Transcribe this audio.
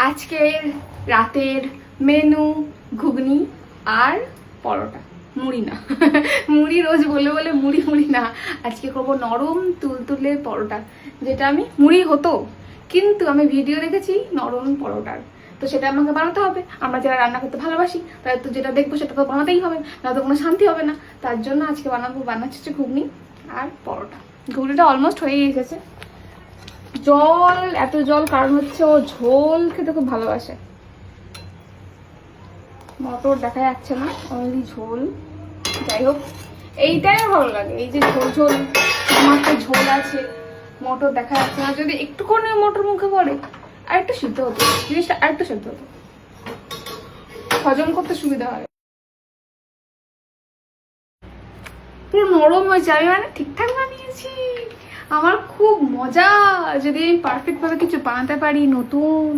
আজকের রাতের মেনু ঘুগনি আর পরোটা, মুড়ি না। মুড়ি রোজ বলে বলে মুড়ি মুড়ি না, আজকে করবো নরম তুলতুলে পরোটা। যেটা আমি মুড়ি হতো, কিন্তু আমি ভিডিও দেখেছি নরম পরোটার, তো সেটা আমাকে বানাতে হবে। আমরা যারা রান্না করতে ভালোবাসি তাই তো যেটা দেখবো সেটা তো বানাতেই হবে, না তো কোনো শান্তি হবে না। তার জন্য আজকে বানাচ্ছি হচ্ছে ঘুগনি আর পরোটা। ঘুগনিটা অলমোস্ট হয়ে এসেছে। জল, এত জল কারণ হচ্ছে ও ঝোল খেতে খুব ভালোবাসে। মটর দেখা যাচ্ছে না, অনলি ঝোল। যাই হোক, এইটাই ভালো লাগে, এই যে ঝোল ঝোল, আমার তো ঝোল আছে, মটর দেখা যাচ্ছে না। যদি একটুখানি মটর মুখে পড়ে আর একটু সিদ্ধ হতো, জিনিসটা আর একটু সিদ্ধ হতো, হজম করতে সুবিধা হয়। পুরো নরম হয়েছে, আমি মানে ঠিকঠাক বানিয়েছি। আমার খুব মজা যদি আমি পারফেক্ট ভাবে কিছু বানাতে পারি নতুন।